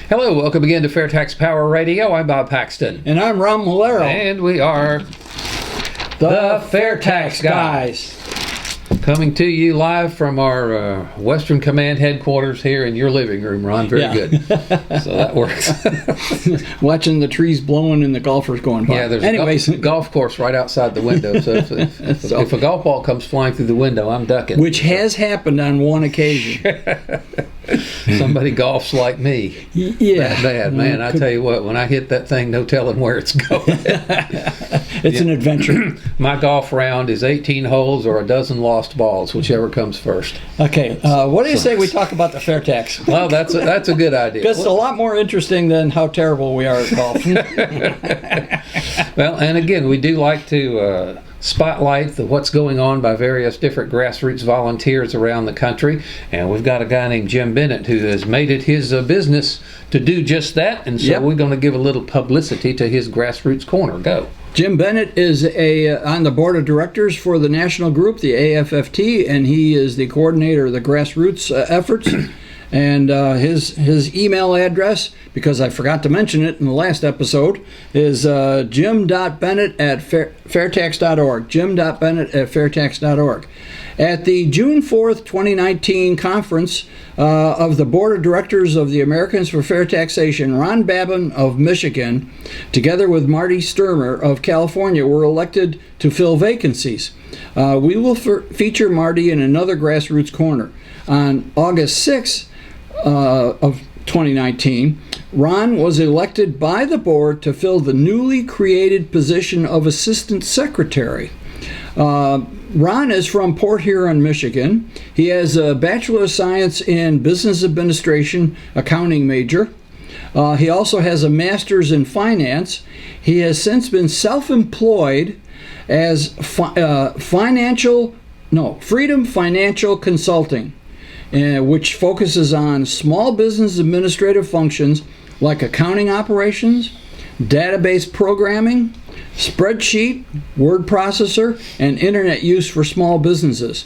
Hello, welcome again to FAIRtax Power Radio. I'm Bob Paxton. And I'm Ron Malero. And we are the FAIRtax Guys. Coming to you live from our Western Command headquarters here in your living room, Ron. Very good. So that works. Watching the trees blowing and the golfers going by. Yeah, there's a golf course right outside the window. So if a golf ball comes flying through the window, I'm ducking. Which has happened on one occasion. Somebody golfs like me. Yeah. That bad, man. I tell you what, when I hit that thing, no telling where it's going. It's an adventure. My golf round is 18 holes or a dozen lost balls, whichever comes first. Okay, what do you say we talk about the FAIRtax? Well, that's a good idea. Because it's a lot more interesting than how terrible we are at golf. Well, and again, we do like to spotlight what's going on by various different grassroots volunteers around the country. And we've got a guy named Jim Bennett who has made it his business to do just that. And so we're going to give a little publicity to his Grassroots Corner. Go. Jim Bennett is on the board of directors for the national group, the AFFT, and he is the coordinator of the grassroots efforts. And his email address, because I forgot to mention it in the last episode, is jim.bennett@fairtax.org. jim.bennett@fairtax.org. At the June 4th, 2019 conference of the Board of Directors of the Americans for Fair Taxation, Ron Babin of Michigan, together with Marty Sturmer of California, were elected to fill vacancies. We will feature Marty in another Grassroots Corner. On August 6th of 2019, Ron was elected by the board to fill the newly created position of Assistant Secretary. Ron is from Port Huron, Michigan. He has a Bachelor of Science in Business Administration, accounting major. He also has a Master's in Finance. He has since been self-employed as Freedom Financial Consulting, which focuses on small business administrative functions like accounting operations, database programming, spreadsheet, word processor, and internet use for small businesses.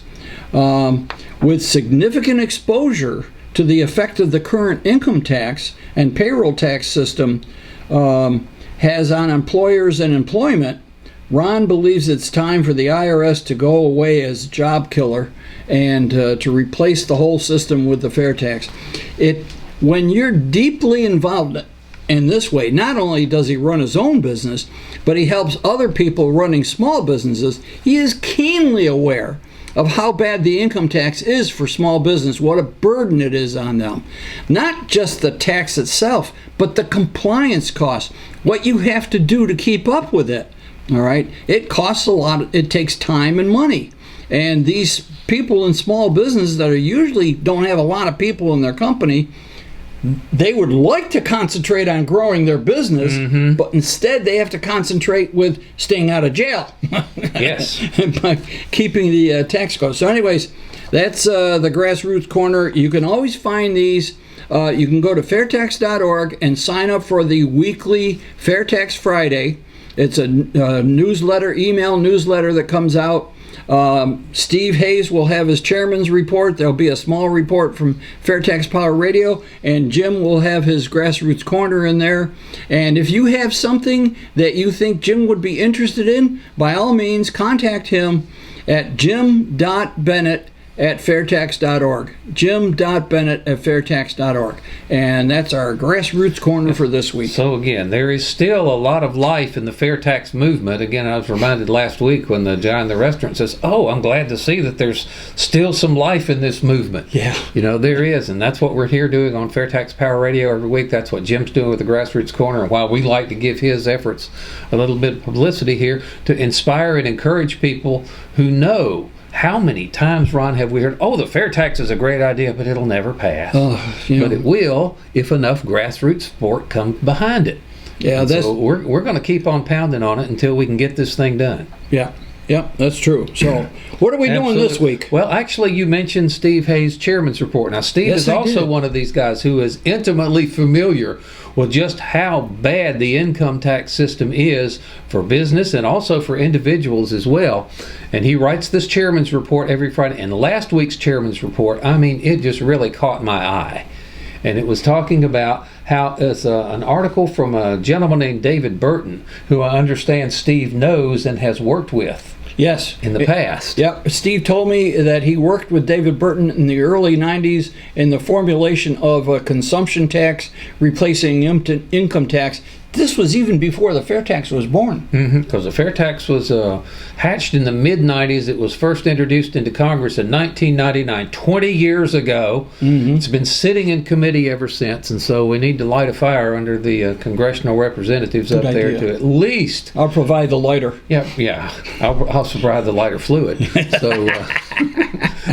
With significant exposure to the effect of the current income tax and payroll tax system has on employers and employment, Ron believes it's time for the IRS to go away as job killer and to replace the whole system with the fair tax. When you're deeply involved in this way, not only does he run his own business, but he helps other people running small businesses. He is keenly aware of how bad the income tax is for small business, what a burden it is on them. Not just the tax itself, but the compliance costs, what you have to do to keep up with it. All right, it costs a lot. It takes time and money, and these people in small business that usually don't have a lot of people in their company, they would like to concentrate on growing their business, but instead they have to concentrate with staying out of jail. Yes, by keeping the tax costs. So, anyways, that's the Grassroots Corner. You can always find these. You can go to fairtax.org and sign up for the weekly FairTax Friday. It's a email newsletter that comes out. Steve Hayes will have his chairman's report. There'll be a small report from FAIRtax Power Radio, and Jim will have his Grassroots Corner in there. And if you have something that you think Jim would be interested in, by all means, contact him at jim.bennett@fairtax.org. jim.bennett@fairtax.org. And that's our Grassroots Corner for this week. So again, there is still a lot of life in the fair tax movement. Again, I was reminded last week when the guy in the restaurant says, I'm glad to see that there's still some life in this movement. Yeah. You know, there is, and that's what we're here doing on FAIRtax Power Radio every week. That's what Jim's doing with the Grassroots Corner, and while we like to give his efforts a little bit of publicity here to inspire and encourage people who know. How many times, Ron, have we heard, the fair tax is a great idea, but it'll never pass. But it will if enough grassroots support comes behind it. Yeah, so we're going to keep on pounding on it until we can get this thing done. Yeah, that's true. So what are we doing this week? Well, actually, you mentioned Steve Hayes' chairman's report. Now, Steve is also one of these guys who is intimately familiar with just how bad the income tax system is for business and also for individuals as well. And he writes this chairman's report every Friday. And last week's chairman's report, it just really caught my eye. and it was talking about how it's an article from a gentleman named David Burton, who I understand Steve knows and has worked with. Yes. In the past. Yep. Steve told me that he worked with David Burton in the early 90s in the formulation of a consumption tax replacing income tax. This was even before the FAIRtax was born. Because the FAIRtax was hatched in the mid-90s. It was first introduced into Congress in 1999, 20 years ago. It's been sitting in committee ever since, and so we need to light a fire under the congressional representatives up there to at least... I'll provide the lighter. Yeah. I'll provide the lighter fluid. So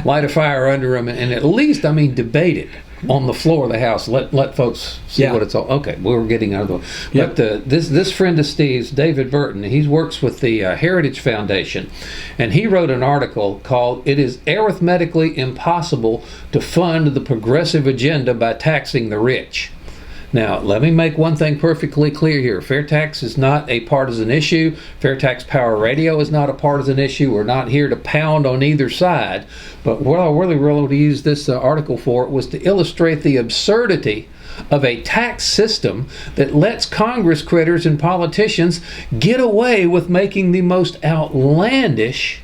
light a fire under them, and at least, debate it on the floor of the House. Let folks see what it's all. Okay, we were getting out of the way. But this friend of Steve's, David Burton, he works with the Heritage Foundation, and he wrote an article called "It is Arithmetically Impossible to Fund the Progressive Agenda by Taxing the Rich." Now, let me make one thing perfectly clear here. FAIRtax is not a partisan issue. FAIRtax Power Radio is not a partisan issue. We're not here to pound on either side. But what I really wanted to use this article for was to illustrate the absurdity of a tax system that lets Congress critters and politicians get away with making the most outlandish,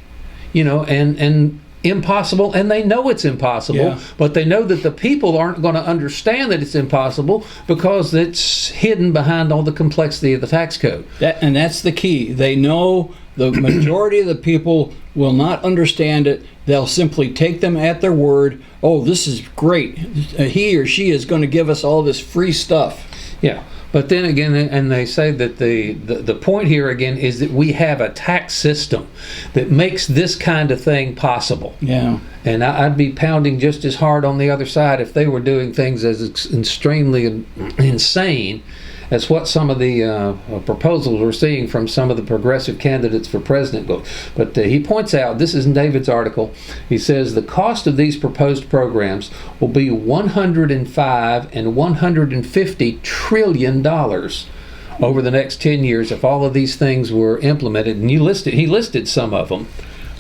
and impossible, and they know it's impossible, but they know that the people aren't going to understand that it's impossible because it's hidden behind all the complexity of the tax code. And that's the key. They know the majority of the people will not understand it. They'll simply take them at their word. Oh, this is great. He or she is going to give us all this free stuff. Yeah. But then again, and they say that the point here again is that we have a tax system that makes this kind of thing possible. Yeah. And I'd be pounding just as hard on the other side if they were doing things as extremely insane as what some of the proposals we're seeing from some of the progressive candidates for president go. But he points out, this is in David's article, he says the cost of these proposed programs will be $105 and $150 trillion over the next 10 years if all of these things were implemented. And he listed some of them.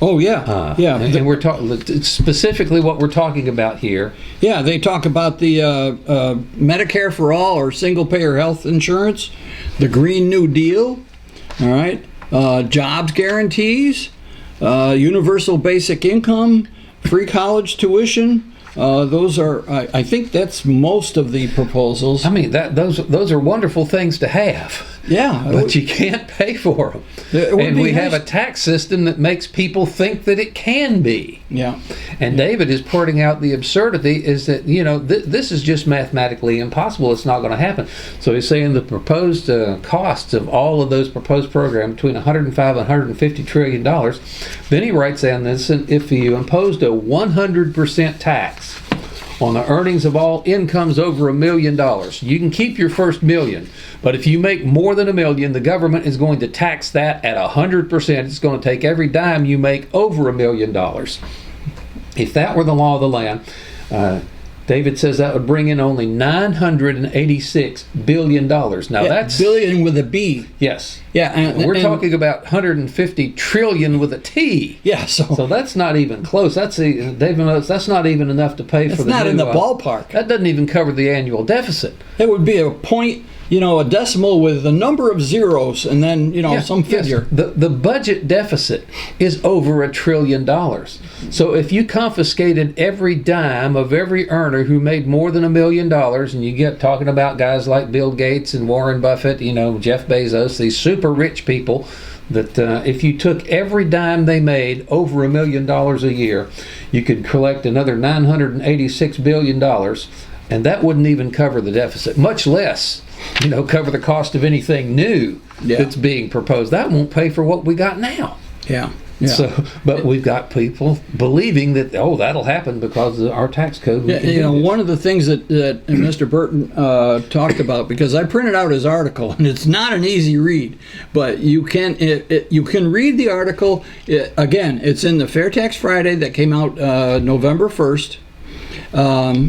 Oh, yeah. And we're talking specifically what we're talking about here. Yeah, they talk about the Medicare for all or single-payer health insurance, the Green New Deal, all right, jobs guarantees, universal basic income, free college tuition. Those are, I think that's most of the proposals. Those are wonderful things to have. Yeah. But you can't pay for them. And we have a tax system that makes people think that it can be. Yeah. And David is pointing out the absurdity is that, this is just mathematically impossible. It's not going to happen. So he's saying the proposed costs of all of those proposed programs between $105 and $150 trillion. Then he writes down this, if you imposed a 100% tax on the earnings of all incomes over $1 million. You can keep your first $1 million, but if you make more than $1 million, the government is going to tax that at 100%. It's going to take every dime you make over $1 million. If that were the law of the land, David says that would bring in only $986 billion. Now that's billion with a B. Yes. Yeah, and we're talking about 150 trillion with a T. Yeah, so that's not even close. That's not even enough to pay for the. It's not in the ballpark. That doesn't even cover the annual deficit. It would be a point, a decimal with a number of zeros, and then some figure. Yes. The budget deficit is over $1 trillion. So if you confiscated every dime of every earner who made more than $1 million, and you get talking about guys like Bill Gates and Warren Buffett, Jeff Bezos, these super rich people, that if you took every dime they made over $1 million a year, you could collect another $986 billion, and that wouldn't even cover the deficit, much less cover the cost of anything new that's being proposed. That won't pay for what we got now. Yeah. So, but we've got people believing that that'll happen because of our tax code. One of the things that Mr. Burton talked about, because I printed out his article, and it's not an easy read, but you can read the article. Again, it's in the FAIRtax Friday that came out November 1st.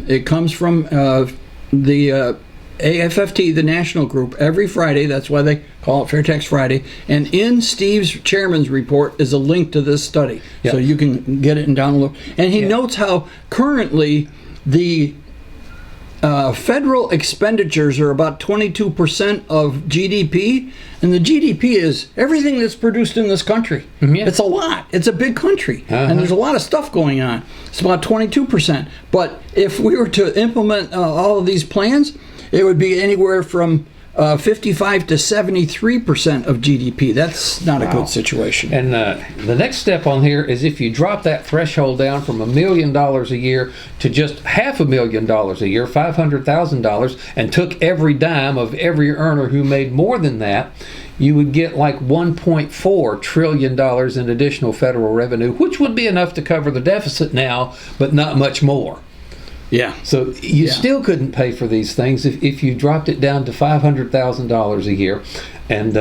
It comes from the AFFT, the national group, every Friday. That's why they call it FAIRtax Friday. And in Steve's chairman's report is a link to this study. Yep. So you can get it and download. And he notes how currently the federal expenditures are about 22% of GDP, and the GDP is everything that's produced in this country. Yeah. It's a lot. It's a big country, and there's a lot of stuff going on. It's about 22%. But if we were to implement all of these plans, it would be anywhere from 55 to 73% of GDP. That's not a good situation. And the next step on here is if you drop that threshold down from $1 million a year to just $500,000 a year, $500,000, and took every dime of every earner who made more than that, you would get like $1.4 trillion in additional federal revenue, which would be enough to cover the deficit now, but not much more. Yeah. So you still couldn't pay for these things if you dropped it down to $500,000 a year. And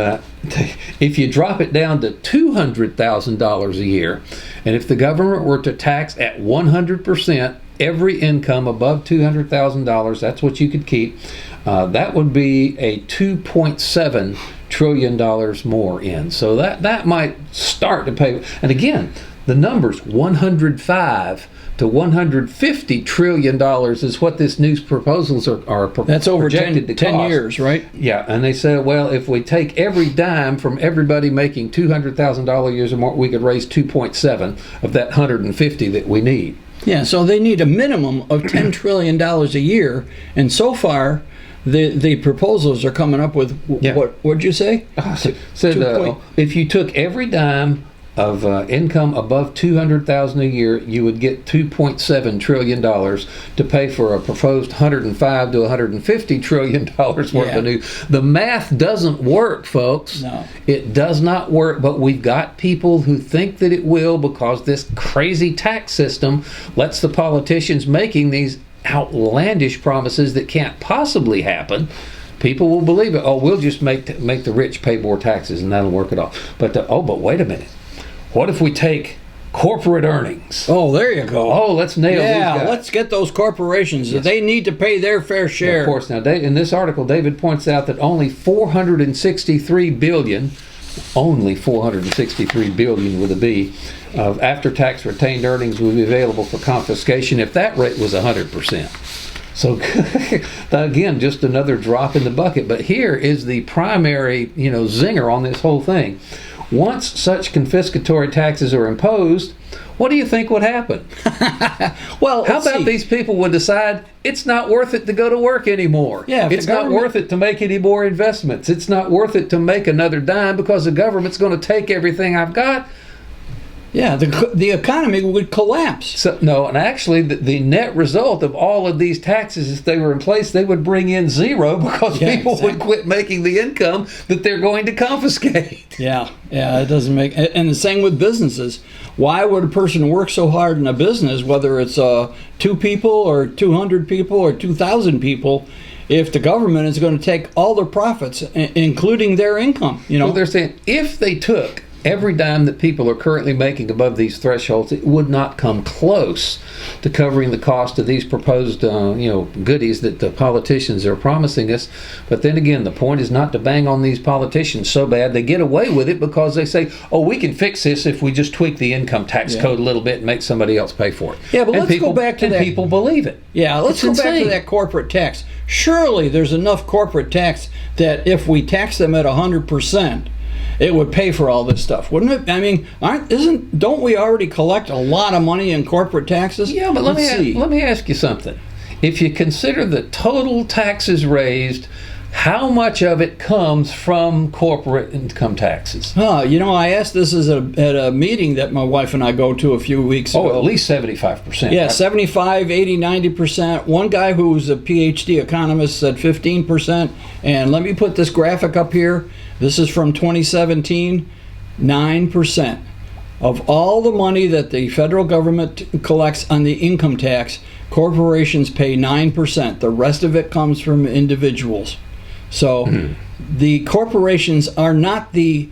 if you drop it down to $200,000 a year, and if the government were to tax at 100% every income above $200,000, that's what you could keep, that would be a $2.7 trillion more in. So that might start to pay. And again, the numbers 105 to $150 trillion is what this new proposals are That's over projected 10 to cost. years, right? Yeah, and they said, well, if we take every dime from everybody making $200,000 years or more, we could raise 2.7 of that 150 that we need. Yeah, so they need a minimum of $10 trillion a year, and so far, the proposals are coming up with, what'd you say? Said if you took every dime of income above $200,000 a year, you would get $2.7 trillion to pay for a proposed $105 to $150 trillion worth of new. The math doesn't work, folks. No. It does not work, but we've got people who think that it will because this crazy tax system lets the politicians making these outlandish promises that can't possibly happen. People will believe it. Oh, we'll just make the rich pay more taxes and that'll work it off. But but wait a minute. What if we take corporate earnings? Oh, there you go. Oh, let's nail these guys. Yeah, let's get those corporations. Yes. They need to pay their fair share. Of course. Now, in this article, David points out that only $463 billion with a B, of after-tax retained earnings will be available for confiscation if that rate was 100%. So again, just another drop in the bucket. But here is the primary, zinger on this whole thing. Once such confiscatory taxes are imposed, what do you think would happen? Well, how about these people would decide it's not worth it to go to work anymore? Yeah, it's not worth it to make any more investments. It's not worth it to make another dime because the government's going to take everything I've got. Yeah, the economy would collapse. So, no, and actually the net result of all of these taxes, if they were in place, they would bring in zero because people would quit making the income that they're going to confiscate. Yeah, it doesn't make... And the same with businesses. Why would a person work so hard in a business, whether it's 2 people or 200 people or 2,000 people, if the government is going to take all their profits, including their income? Well, they're saying if they took every dime that people are currently making above these thresholds, it would not come close to covering the cost of these proposed, goodies that the politicians are promising us. But then again, the point is not to bang on these politicians so bad. They get away with it because they say, oh, we can fix this if we just tweak the income tax code a little bit and make somebody else pay for it. Yeah, but let's go back to that. People believe it. Yeah, let's go back to that corporate tax. Surely there's enough corporate tax that if we tax them at 100%, it would pay for all this stuff, wouldn't it? I mean, don't we already collect a lot of money in corporate taxes? Yeah, but let me ask you something. If you consider the total taxes raised, how much of it comes from corporate income taxes? I asked this at a meeting that my wife and I go to a few weeks ago. Oh, at least 75%. Yeah, 75, 80, 90%. One guy who's a PhD economist said 15%. And let me put this graphic up here. This is from 2017, 9%. Of all the money that the federal government collects on the income tax, corporations pay 9%. The rest of it comes from individuals. So the corporations are not the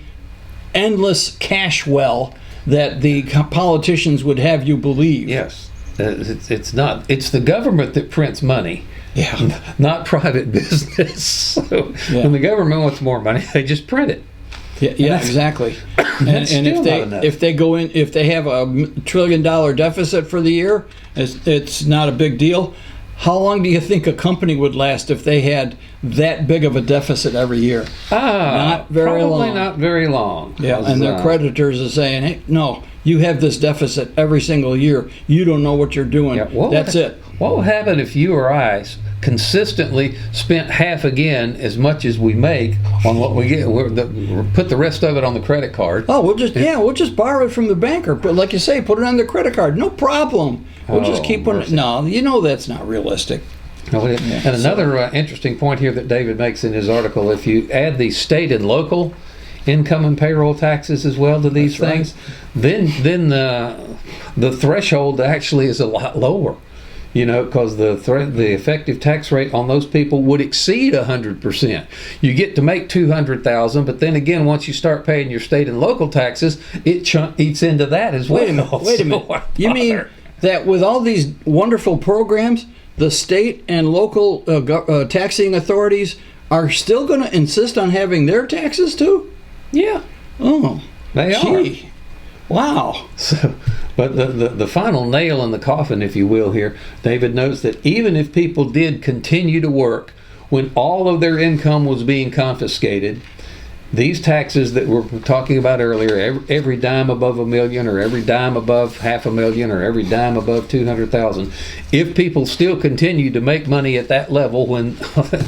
endless cash well that the politicians would have you believe. Yes, it's not. It's the government that prints money. Yeah, not private business. So when the government wants more money, they just print it. Yeah, exactly. And if they have a $1 trillion deficit for the year, it's not a big deal. how long do you think a company would last if they had that big of a deficit every year? Not very long. Probably not very long. Yeah, and their creditors are saying, hey, no, you have this deficit every single year. You don't know what you're doing. That's it. What would happen if you or I consistently spent half again as much as we make on what we get? Put the rest of it on the credit card. Oh, we'll just borrow it from the banker. But like you say, put it on the credit card. No problem. We'll just keep on it. No, that's not realistic. And another interesting point here that David makes in his article, if you add the state and local income and payroll taxes as well to these things, then the threshold actually is a lot lower. Because the effective tax rate on those people would exceed 100%. You get to make $200,000, but then again, once you start paying your state and local taxes, it eats into that as well. Wait a minute. You mean that with all these wonderful programs, the state and local taxing authorities are still going to insist on having their taxes too? Yeah. Oh, they are. Wow. So, but the final nail in the coffin, if you will, here, David notes that even if people did continue to work when all of their income was being confiscated, these taxes that we're talking about earlier, every dime above $1 million, or every dime above $500,000, or every dime above $200,000, if people still continued to make money at that level when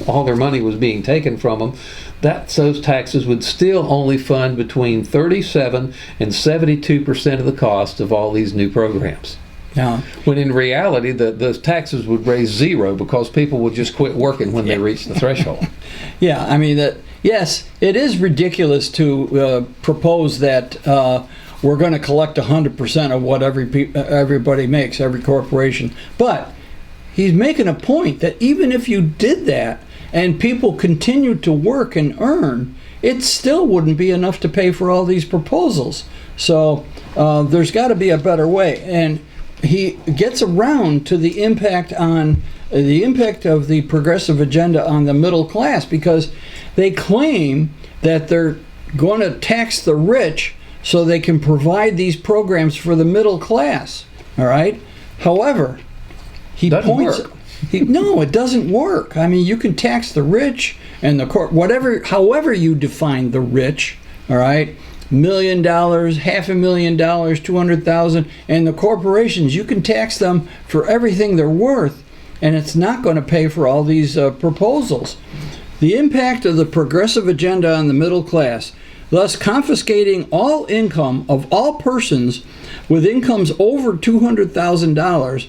all their money was being taken from them, those taxes would still only fund between 37 and 72% of the cost of all these new programs. Yeah. When in reality, the taxes would raise zero because people would just quit working when they reach the threshold. Yeah, I mean yes, it is ridiculous to propose that we're going to collect 100% of what everybody makes, every corporation. But he's making a point that even if you did that and people continued to work and earn, it still wouldn't be enough to pay for all these proposals. So there's got to be a better way. And he gets around to the impact of the progressive agenda on the middle class, because they claim that they're going to tax the rich so they can provide these programs for the middle class. All right. However, no, it doesn't work. I mean, you can tax the rich and however you define the rich. All right. $1 million, $500,000, $200,000, and the corporations, you can tax them for everything they're worth, and it's not going to pay for all these proposals. The impact of the progressive agenda on the middle class, thus confiscating all income of all persons with incomes over $200,000,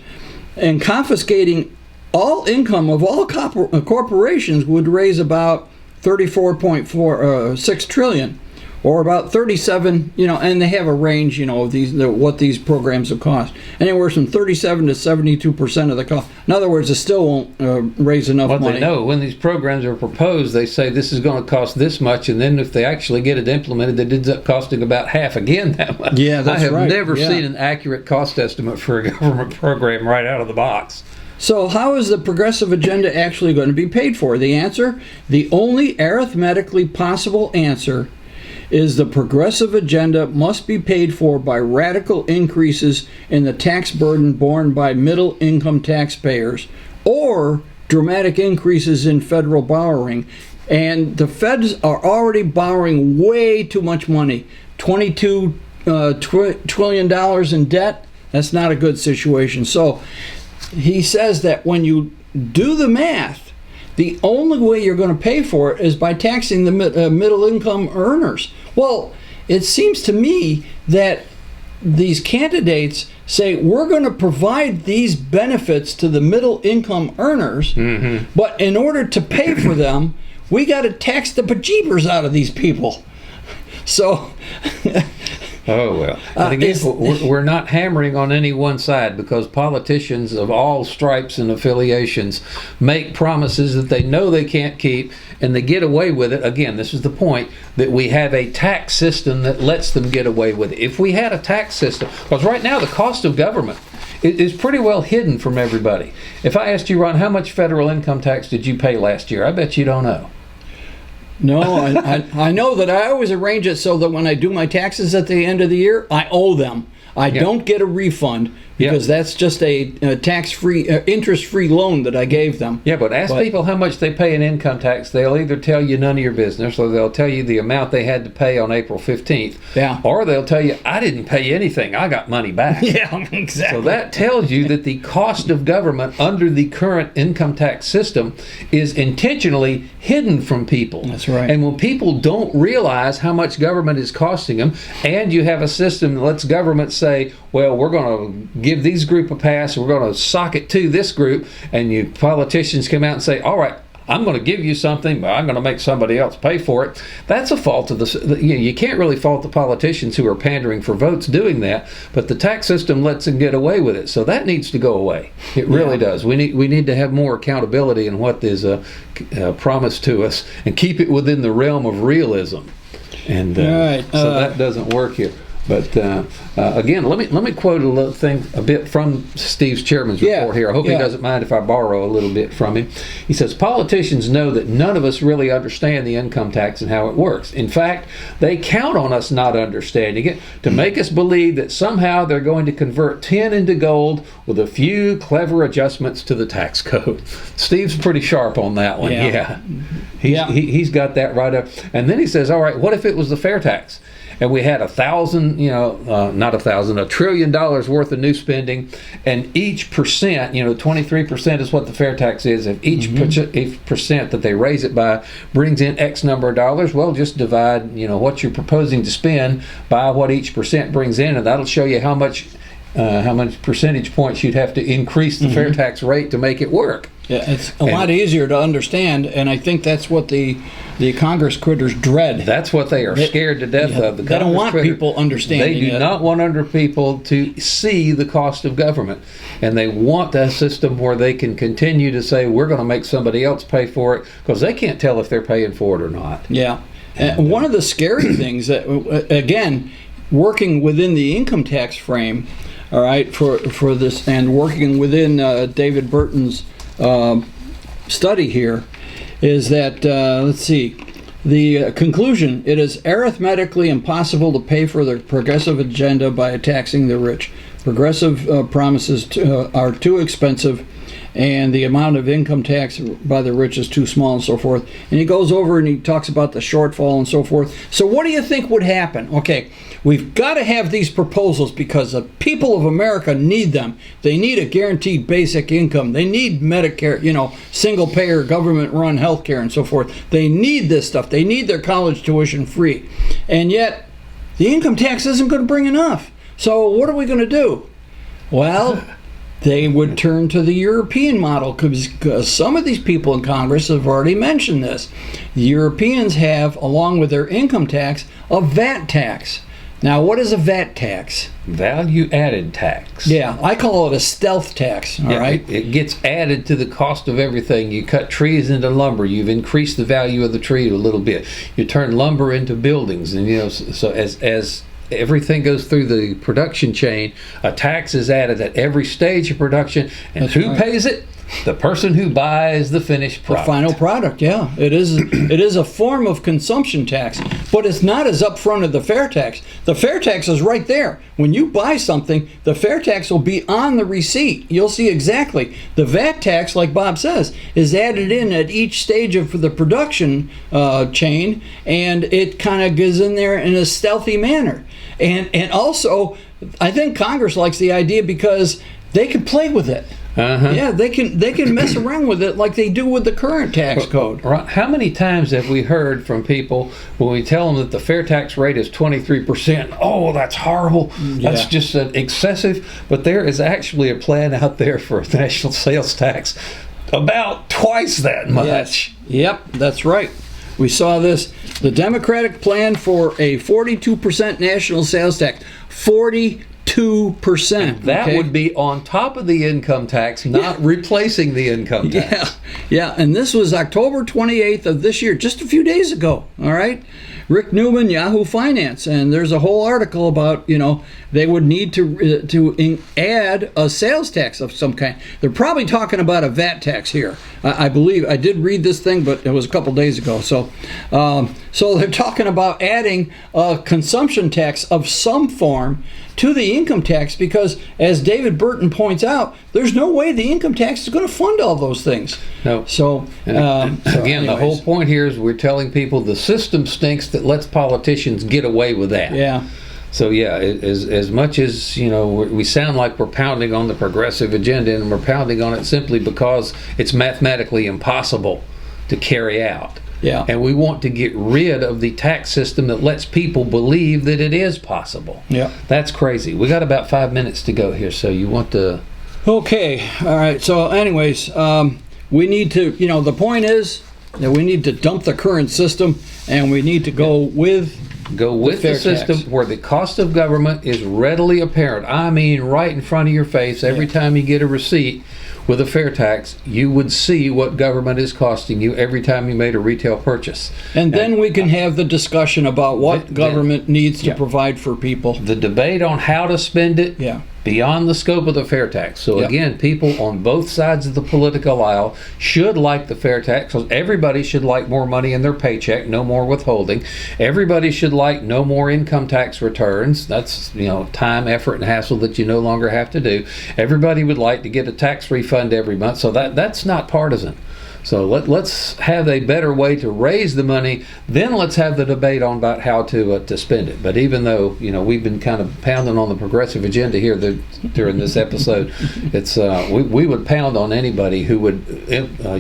and confiscating all income of all corporations, would raise about $34.6 trillion. Or about 37, and they have a range, of what these programs will cost. Anywhere from 37 to 72% of the cost. In other words, it still won't raise enough money. They know when these programs are proposed, they say this is going to cost this much, and then if they actually get it implemented, it ends up costing about half again that much. Yeah, that's right. I have never seen an accurate cost estimate for a government program right out of the box. So how is the progressive agenda actually going to be paid for? The answer, the only arithmetically possible answer, is the progressive agenda must be paid for by radical increases in the tax burden borne by middle-income taxpayers, or dramatic increases in federal borrowing. And the feds are already borrowing way too much money. $22 trillion in debt. That's not a good situation. So he says that when you do the math, the only way you're going to pay for it is by taxing the middle-income earners. Well, it seems to me that these candidates say we're going to provide these benefits to the middle-income earners, but in order to pay for them, we got to tax the bejeebers out of these people. So... Oh, well. And again, we're not hammering on any one side, because politicians of all stripes and affiliations make promises that they know they can't keep, and they get away with it. Again, this is the point, that we have a tax system that lets them get away with it. If we had a tax system, because right now the cost of government is pretty well hidden from everybody. If I asked you, Ron, how much federal income tax did you pay last year? I bet you don't know. No, I know that I always arrange it so that when I do my taxes at the end of the year, I owe them. I don't get a refund, because that's just a tax-free, interest-free loan that I gave them. Yeah, but ask people how much they pay in income tax. They'll either tell you none of your business, or they'll tell you the amount they had to pay on April 15th. Yeah. Or they'll tell you, I didn't pay anything. I got money back. Yeah, exactly. So that tells you that the cost of government under the current income tax system is intentionally hidden from people. That's right. And when people don't realize how much government is costing them, and you have a system that lets government say, well, we're going to give these group a pass, we're going to sock it to this group, and you politicians come out and say, all right, I'm going to give you something, but I'm going to make somebody else pay for it. That's a fault of you can't really fault the politicians who are pandering for votes doing that, but the tax system lets them get away with it. So that needs to go away. It really does. We need to have more accountability in what is promised to us, and keep it within the realm of realism. And so that doesn't work here. But again, let me quote a bit from Steve's chairman's report here. I hope he doesn't mind if I borrow a little bit from him. He says, politicians know that none of us really understand the income tax and how it works. In fact, they count on us not understanding it to make us believe that somehow they're going to convert tin into gold with a few clever adjustments to the tax code. Steve's pretty sharp on that one. He's got that right up. And then he says, all right, what if it was the fair tax? And we had $1 trillion worth of new spending, and each percent, 23% is what the fair tax is. If each percent that they raise it by brings in X number of dollars, well, just divide, what you're proposing to spend by what each percent brings in, and that'll show you how much percentage points you'd have to increase the fair tax rate to make it work. Yeah, it's a lot easier to understand, and I think that's what the Congress critters dread. That's what they are scared to death of. They don't want people understanding. They do not want people to see the cost of government, and they want a system where they can continue to say, we're going to make somebody else pay for it, because they can't tell if they're paying for it or not. Yeah. And one of the scary things that, again, working within the income tax frame, all right, for this, and working within David Burton's study here, is that, let's see, the conclusion: it is arithmetically impossible to pay for the progressive agenda by taxing the rich. Progressive promises are too expensive, and the amount of income tax by the rich is too small, and so forth. And he goes over and he talks about the shortfall and so forth. So what do you think would happen? Okay, we've got to have these proposals because the people of America need them. They need a guaranteed basic income. They need Medicare, single-payer, government-run health care and so forth. They need this stuff. They need their college tuition free. And yet, the income tax isn't going to bring enough. So what are we going to do? Well, they would turn to the European model, because some of these people in Congress have already mentioned this. The Europeans have, along with their income tax, a VAT tax. Now, what is a VAT tax? Value added tax. Yeah, I call it a stealth tax, all right? It gets added to the cost of everything. You cut trees into lumber. You've increased the value of the tree a little bit. You turn lumber into buildings. And, so as everything goes through the production chain, a tax is added at every stage of production. And who pays it? The person who buys the finished product. The final product, yeah. It is a form of consumption tax, but it's not as upfront as the fair tax. The fair tax is right there. When you buy something, the fair tax will be on the receipt. You'll see exactly. The VAT tax, like Bob says, is added in at each stage of the production chain, and it kind of goes in there in a stealthy manner. And also, I think Congress likes the idea because they can play with it. Yeah, they can mess around with it like they do with the current tax code. How many times have we heard from people when we tell them that the fair tax rate is 23%? Oh, that's horrible. That's just excessive. But there is actually a plan out there for a national sales tax about twice that much. Yes. Yep, that's right. We saw this. The Democratic plan for a 42% national sales tax. 42%. That would be on top of the income tax, not replacing the income tax. Yeah, and this was October 28th of this year, just a few days ago, all right? Rick Newman, Yahoo Finance, and there's a whole article about, they would need to add a sales tax of some kind. They're probably talking about a VAT tax here. I believe, I did read this thing, but it was a couple days ago. So they're talking about adding a consumption tax of some form to the income tax, because as David Burton points out, there's no way the income tax is going to fund all those things. No. So, again, the whole point here is we're telling people the system stinks that lets politicians get away with that. Yeah. So yeah, as much as we sound like we're pounding on the progressive agenda, and we're pounding on it simply because it's mathematically impossible to carry out. Yeah. And we want to get rid of the tax system that lets people believe that it is possible. Yeah. That's crazy. We got about 5 minutes to go here, so you want to... Okay. All right. So anyways, we need to, the point is that we need to dump the current system, and we need to go with the system where the cost of government is readily apparent. I mean, right in front of your face. Every time you get a receipt with a fair tax, you would see what government is costing you every time you made a retail purchase. And then we can have the discussion about what government needs to provide for people. The debate on how to spend it, beyond the scope of the fair tax. So again, people on both sides of the political aisle should like the fair tax, because everybody should like more money in their paycheck, no more withholding. Everybody should like no more income tax returns. That's time, effort, and hassle that you no longer have to do. Everybody would like to get a tax refund every month. So that's not partisan. So let's have a better way to raise the money. Then let's have the debate on about how to spend it. But even though we've been kind of pounding on the progressive agenda here during this episode, it's we would pound on anybody who would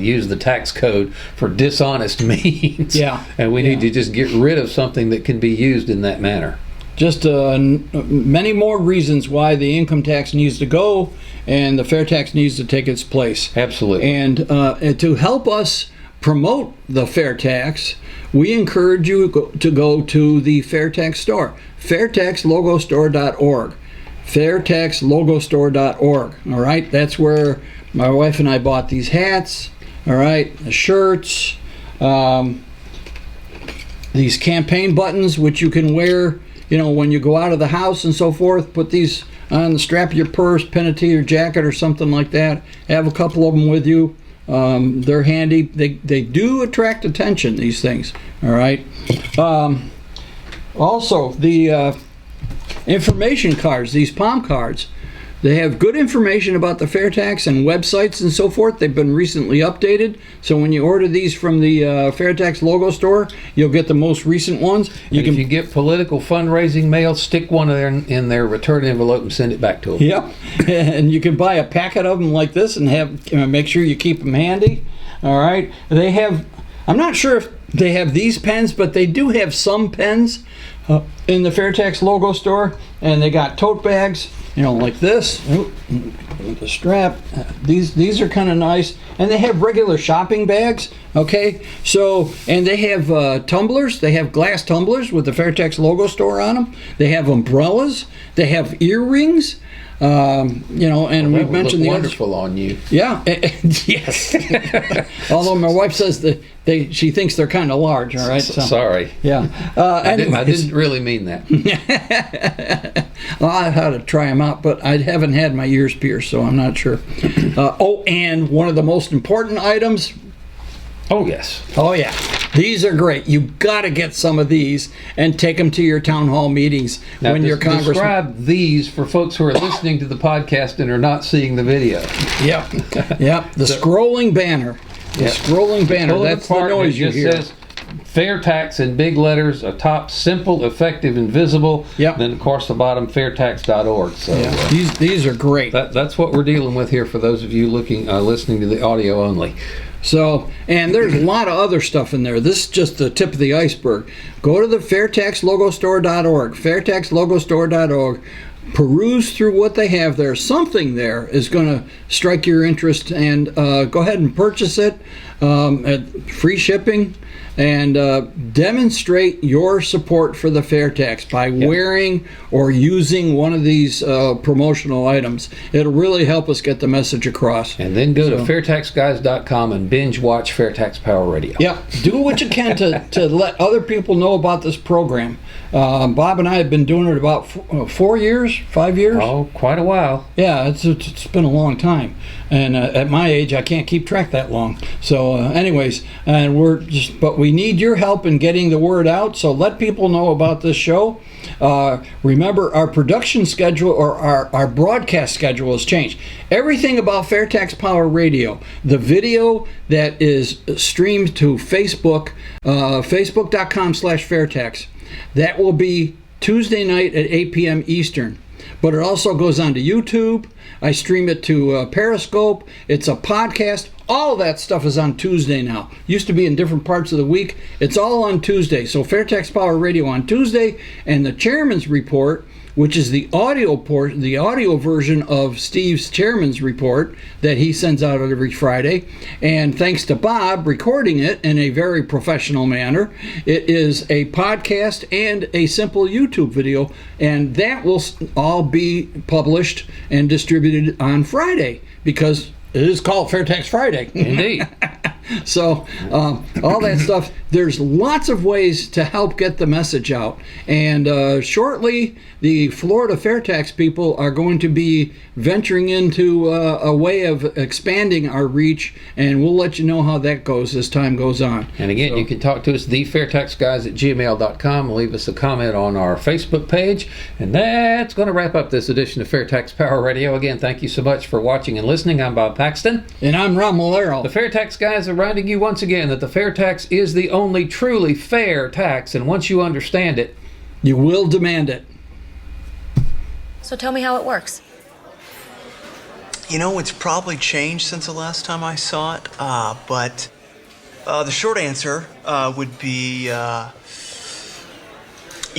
use the tax code for dishonest means. Yeah. And we need to just get rid of something that can be used in that manner. Just many more reasons why the income tax needs to go and the fair tax needs to take its place. Absolutely. And to help us promote the fair tax, we encourage you to go to the FAIRtax store, FAIRtaxLogoStore.org. FAIRtaxLogoStore.org. All right, that's where my wife and I bought these hats. All right, the shirts, these campaign buttons, which you can wear when you go out of the house and so forth. Put these on the strap of your purse, pin it to your jacket or something like that. Have a couple of them with you. They're handy. They do attract attention, these things. All right. Also, the information cards, these palm cards, they have good information about the fair tax and websites and so forth. They've been recently updated. So when you order these from the FAIRtax Logo Store, you'll get the most recent ones. If you get political fundraising mail, stick one in their return envelope and send it back to them. Yep. And you can buy a packet of them like this and make sure you keep them handy. All right. They have, I'm not sure if they have these pens, but they do have some pens in the FAIRtax Logo Store. And they got tote bags, like this. With the strap. These are kind of nice. And they have regular shopping bags. Okay. So, and they have tumblers. They have glass tumblers with the FAIRtax Logo Store on them. They have umbrellas. They have earrings. And we've mentioned the wonderful on you. Yeah. Yes. Although my wife says that she thinks they're kind of large. All right. So, sorry. Yeah. I didn't really mean that. Well, I had to try them out, but I haven't had my ears pierced, so I'm not sure. And one of the most important items. Oh, yes. Oh, yeah. These are great. You've got to get some of these and take them to your town hall meetings when you're congressman. Describe these for folks who are listening to the podcast and are not seeing the video. Yep. The scrolling banner. The scrolling banner. That's the noise you hear. Says fair tax in big letters, atop simple, effective, and visible. Yep. Then, of course, the bottom, fairtax.org. So these are great. That's what we're dealing with here for those of you listening to the audio only. So, and there's a lot of other stuff in there. This is just the tip of the iceberg. Go to the FAIRtaxLogoStore.org, FAIRtaxLogoStore.org. Peruse through what they have there. Something there is going to strike your interest, and go ahead and purchase it at free shipping, and demonstrate your support for the fair tax by wearing or using one of these promotional items. It'll really help us get the message across. And then go to FAIRtaxGuys.com and binge watch FAIRtax Power Radio. Yeah, do what you can to let other people know about this program. Bob and I have been doing it about 4 years, 5 years. Oh, quite a while. Yeah, it's been a long time. And at my age, I can't keep track that long. So anyways, but we need your help in getting the word out. So let people know about this show. Remember, our production schedule or our broadcast schedule has changed. Everything about FAIRtax Power Radio, the video that is streamed to Facebook, facebook.com/FAIRtax, that will be Tuesday night at 8 p.m. Eastern. But it also goes on to YouTube. I stream it to Periscope. It's a podcast. All that stuff is on Tuesday now. Used to be in different parts of the week. It's all on Tuesday. So FAIRtax Power Radio on Tuesday, and the Chairman's Report, which is the audio version of Steve's Chairman's Report that he sends out every Friday. And thanks to Bob recording it in a very professional manner, it is a podcast and a simple YouTube video, and that will all be published and distributed on Friday because it is called FAIRtax Friday. Indeed. So all that stuff, there's lots of ways to help get the message out. And shortly, the Florida FAIRtax people are going to be venturing into a way of expanding our reach, and we'll let you know how that goes as time goes on. And again, you can talk to us, thefairtaxguys@gmail.com. Leave us a comment on our Facebook page. And that's going to wrap up this edition of FAIRtax Power Radio. Again, thank you so much for watching and listening. I'm Bob Paxton. And I'm Ron Malero. The FAIRtax Guys are reminding you once again that the fair tax is the only truly fair tax, and once you understand it, you will demand it. So tell me how it works. You know, it's probably changed since the last time I saw it, but the short answer would be, you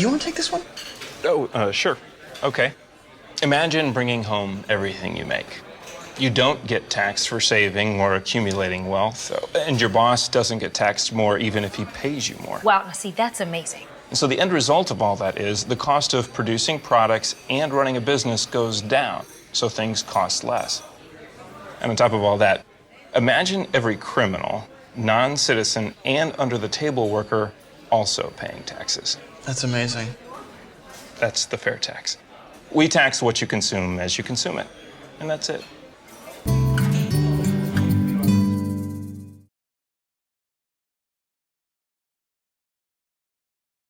want to take this one? Oh, sure. Okay. Imagine bringing home everything you make. You don't get taxed for saving or accumulating wealth, and your boss doesn't get taxed more even if he pays you more. Wow, now see, that's amazing. So the end result of all that is the cost of producing products and running a business goes down, so things cost less. And on top of all that, imagine every criminal, non-citizen, and under-the-table worker also paying taxes. That's amazing. That's the fair tax. We tax what you consume as you consume it, and that's it.